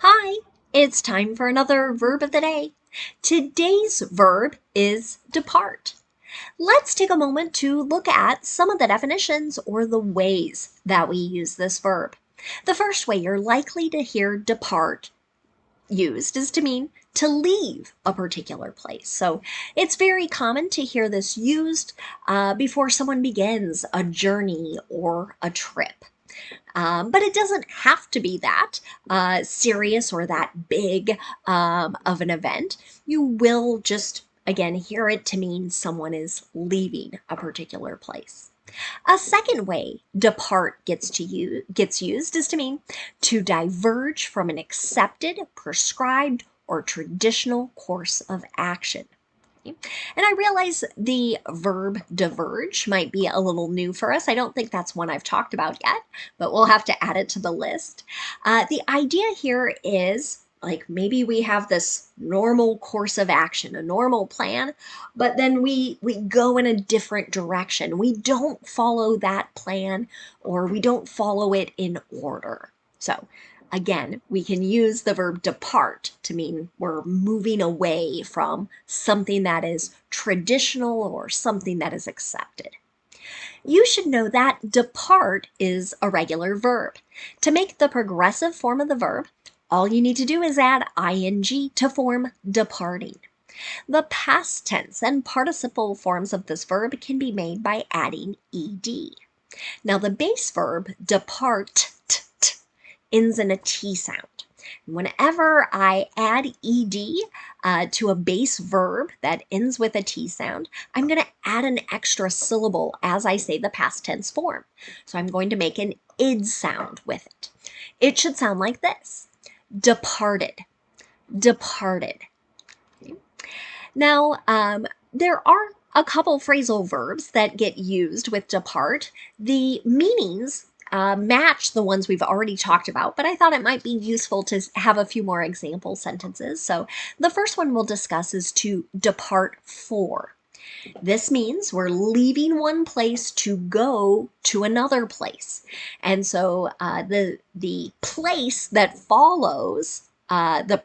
Hi, it's time for another verb of the day. Today's verb is depart. Let's take a moment to look at some of the definitions or the ways that we use this verb. The first way you're likely to hear depart used is to mean to leave a particular place. So it's very common to hear this used before someone begins a journey or a trip. But it doesn't have to be that serious or that big of an event. You will just, again, hear it to mean someone is leaving a particular place. A second way depart gets used is to mean to diverge from an accepted, prescribed, or traditional course of action. And I realize the verb diverge might be a little new for us. I don't think that's one I've talked about yet, but we'll have to add it to the list. The idea here is like maybe we have this normal course of action, a normal plan, but then we go in a different direction. We don't follow that plan or we don't follow it in order. So again, we can use the verb depart to mean we're moving away from something that is traditional or something that is accepted. You should know that depart is a regular verb. To make the progressive form of the verb, all you need to do is add ing to form departing. The past tense and participle forms of this verb can be made by adding ed. Now, the base verb depart ends in a T sound. Whenever I add ed to a base verb that ends with a T sound, I'm going to add an extra syllable as I say the past tense form. So I'm going to make an id sound with it. It should sound like this: departed, departed. Okay. Now, there are a couple phrasal verbs that get used with depart. The meanings match the ones we've already talked about, but I thought it might be useful to have a few more example sentences. So the first one we'll discuss is to depart for. This means we're leaving one place to go to another place. And so the place that follows the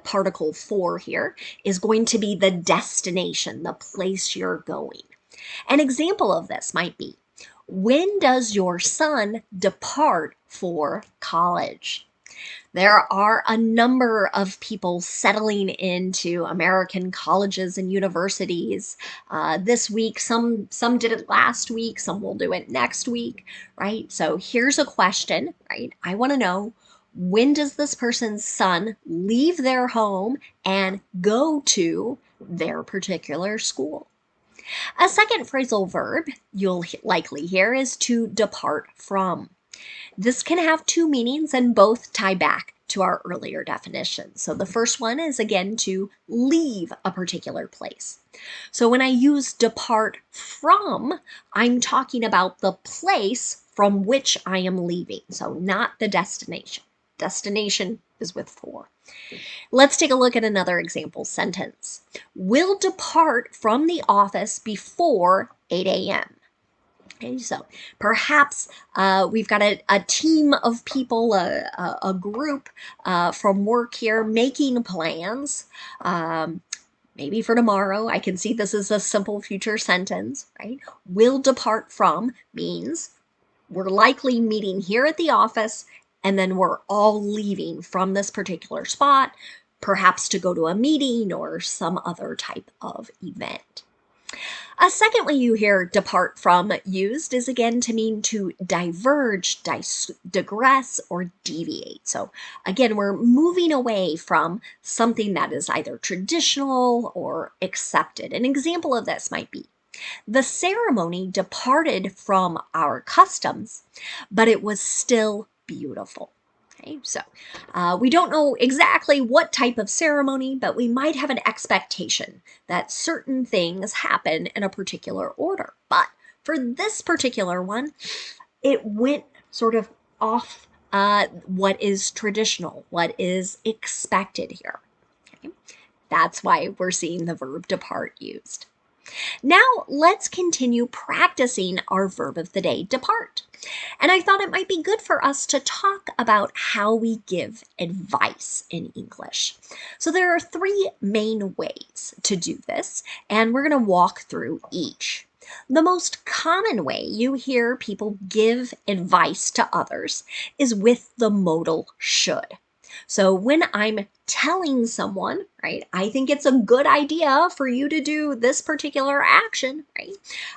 particle for here is going to be the destination, the place you're going. An example of this might be, when does your son depart for college? There are a number of people settling into American colleges and universities this week. Some did it last week, some will do it next week, right? So here's a question, right? I want to know, when does this person's son leave their home and go to their particular school? A second phrasal verb you'll likely hear is to depart from. This can have two meanings and both tie back to our earlier definition. So the first one is again to leave a particular place. So when I use depart from, I'm talking about the place from which I am leaving. So not the destination. Destination is with for. Let's take a look at another example sentence. Will depart from the office before 8 a.m. Okay, so perhaps we've got a team of people, a group from work here making plans, maybe for tomorrow. I can see this is a simple future sentence, right? Will depart from means we're likely meeting here at the office and then we're all leaving from this particular spot, perhaps to go to a meeting or some other type of event. A second way you hear depart from used is again to mean to diverge, digress, or deviate. So again, we're moving away from something that is either traditional or accepted. An example of this might be, the ceremony departed from our customs, but it was still beautiful. Okay, so we don't know exactly what type of ceremony, but we might have an expectation that certain things happen in a particular order. But for this particular one, it went sort of off what is traditional, what is expected here. Okay? That's why we're seeing the verb depart used. Now let's continue practicing our verb of the day, depart. And I thought it might be good for us to talk about how we give advice in English. So there are three main ways to do this, and we're going to walk through each. The most common way you hear people give advice to others is with the modal should. So when I'm telling someone, right, I think it's a good idea for you to do this particular action, right,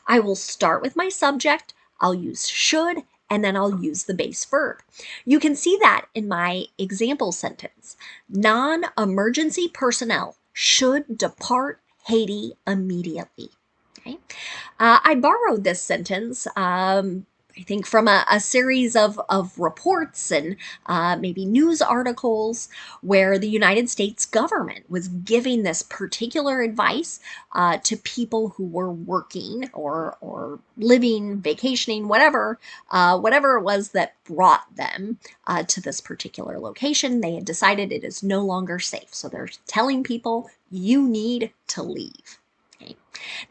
I will start with my subject, I'll use should, and then I'll use the base verb. You can see that in my example sentence. Non-emergency personnel should depart Haiti immediately. Okay. I borrowed this sentence, I think, from a series of reports and maybe news articles where the United States government was giving this particular advice to people who were working or living, vacationing, whatever it was that brought them to this particular location. They had decided it is no longer safe. So they're telling people, you need to leave. Okay.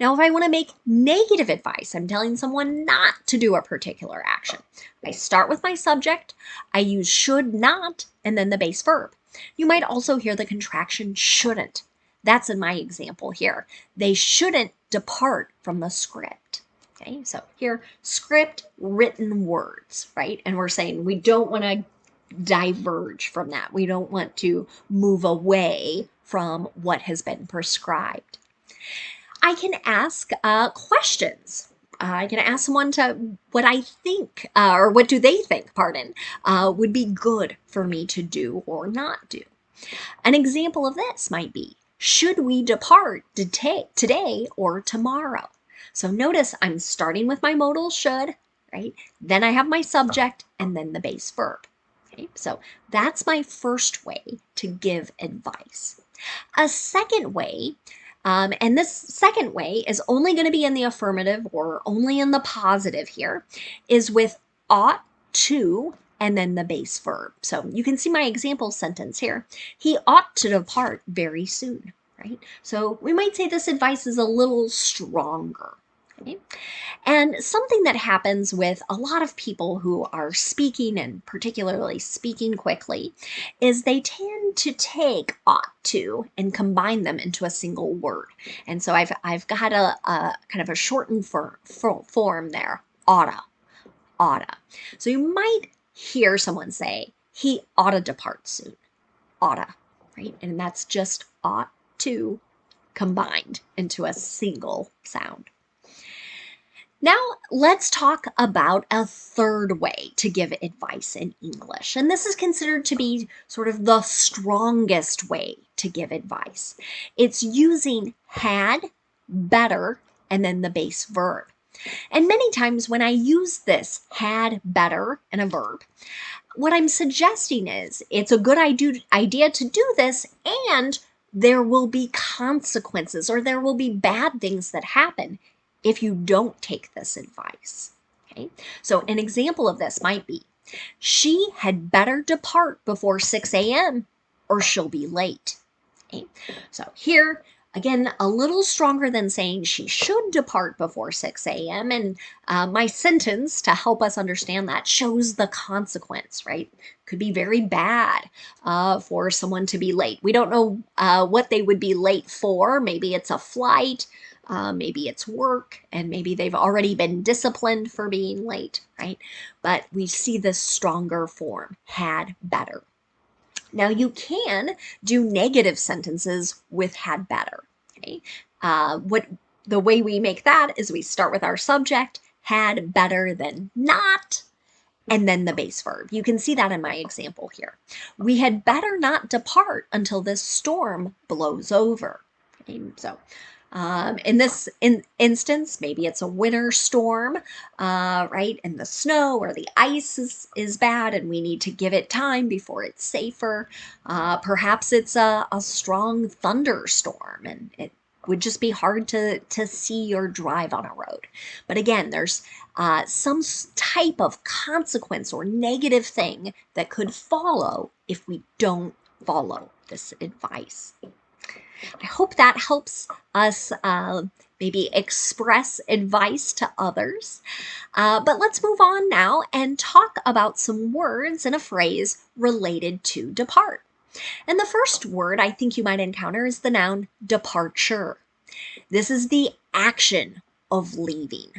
Now, if I want to make negative advice, I'm telling someone not to do a particular action. I start with my subject, I use should not, and then the base verb. You might also hear the contraction shouldn't. That's in my example here. They shouldn't depart from the script. Okay, so here, script, written words, right? And we're saying we don't want to diverge from that. We don't want to move away from what has been prescribed. I can ask questions. I can ask someone to what I think, or what do they think, pardon, would be good for me to do or not do. An example of this might be, should we depart today or tomorrow? So notice I'm starting with my modal should, right? Then I have my subject and then the base verb. Okay, so that's my first way to give advice. A second way, and this second way is only going to be in the affirmative or only in the positive here, is with ought to and then the base verb. So you can see my example sentence here. He ought to depart very soon, right? So we might say this advice is a little stronger. Okay? And something that happens with a lot of people who are speaking, and particularly speaking quickly, is they tend to take ought to and combine them into a single word. And so I've got a kind of a shortened form there, oughta. So you might hear someone say, he oughta depart soon, oughta, right? And that's just ought to combined into a single sound. Now, let's talk about a third way to give advice in English. And this is considered to be sort of the strongest way to give advice. It's using had, better, and then the base verb. And many times when I use this had, better, and a verb, what I'm suggesting is it's a good idea to do this, and there will be consequences or there will be bad things that happen if you don't take this advice. Okay, so an example of this might be, she had better depart before 6 a.m. or she'll be late. Okay, so here, again, a little stronger than saying she should depart before 6 a.m. And my sentence, to help us understand that, shows the consequence, right? Could be very bad for someone to be late. We don't know what they would be late for. Maybe it's a flight. Maybe it's work, and maybe they've already been disciplined for being late, right? But we see this stronger form, had better. Now you can do negative sentences with had better. Okay? The way we make that is we start with our subject, had better than not, and then the base verb. You can see that in my example here. We had better not depart until this storm blows over. Okay? So in this instance, maybe it's a winter storm, right? And the snow or the ice is bad and we need to give it time before it's safer. Perhaps it's a strong thunderstorm and it would just be hard to see or drive on a road. But again, there's some type of consequence or negative thing that could follow if we don't follow this advice. I hope that helps us maybe express advice to others. But let's move on now and talk about some words in a phrase related to depart. And the first word I think you might encounter is the noun departure. This is the action of leaving.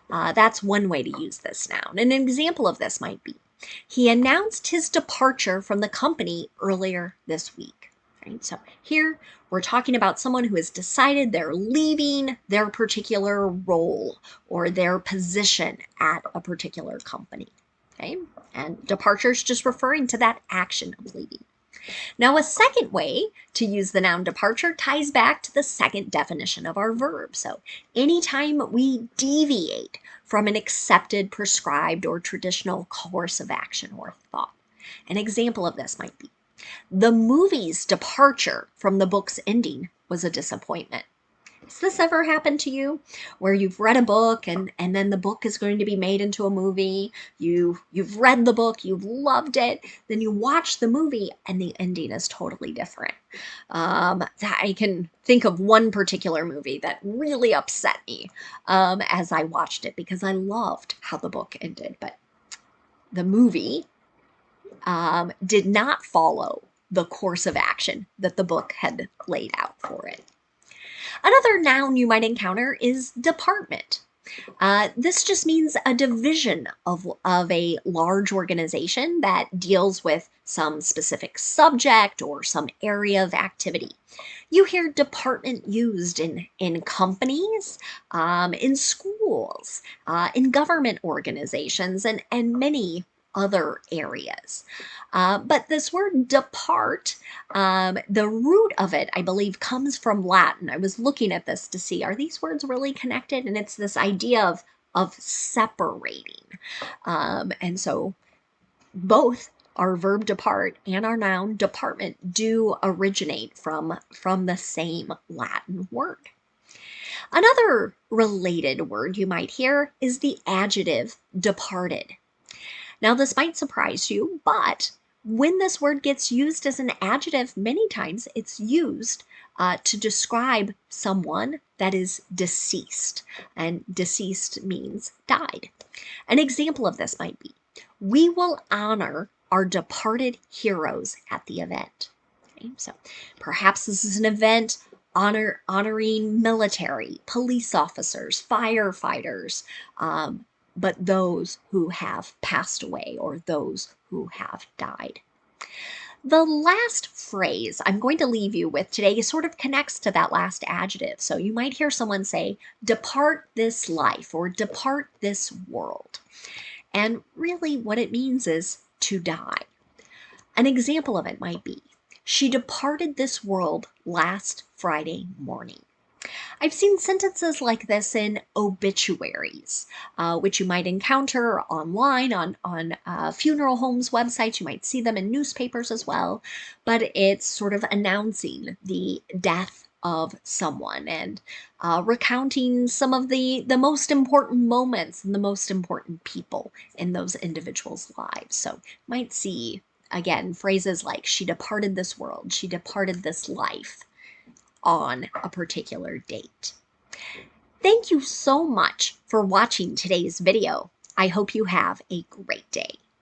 That's one way to use this noun. An example of this might be, he announced his departure from the company earlier this week. Right? So here we're talking about someone who has decided they're leaving their particular role or their position at a particular company. Okay? And departure is just referring to that action of leaving. Now, a second way to use the noun departure ties back to the second definition of our verb. So anytime we deviate from an accepted, prescribed, or traditional course of action or thought. An example of this might be, the movie's departure from the book's ending was a disappointment. Has this ever happened to you where you've read a book and then the book is going to be made into a movie? You've read the book, you've loved it, then you watch the movie and the ending is totally different. I can think of one particular movie that really upset me as I watched it because I loved how the book ended, but the movie did not follow the course of action that the book had laid out for it. Another noun you might encounter is department. This just means a division of a large organization that deals with some specific subject or some area of activity. You hear department used in companies, in schools, in government organizations, and many other areas. But this word depart, the root of it, I believe, comes from Latin. I was looking at this to see, are these words really connected? And it's this idea of separating. And so both our verb depart and our noun department do originate from the same Latin word. Another related word you might hear is the adjective departed. Now, this might surprise you, but when this word gets used as an adjective, many times it's used to describe someone that is deceased, and deceased means died. An example of this might be, we will honor our departed heroes at the event. Okay? So perhaps this is an event honoring military, police officers, firefighters, but those who have passed away or those who have died. The last phrase I'm going to leave you with today sort of connects to that last adjective. So you might hear someone say, depart this life or depart this world. And really what it means is to die. An example of it might be, she departed this world last Friday morning. I've seen sentences like this in obituaries, which you might encounter online on funeral homes websites. You might see them in newspapers as well, but it's sort of announcing the death of someone and recounting some of the most important moments and the most important people in those individuals' lives. So you might see, again, phrases like, she departed this world, she departed this life, on a particular date. Thank you so much for watching today's video. I hope you have a great day.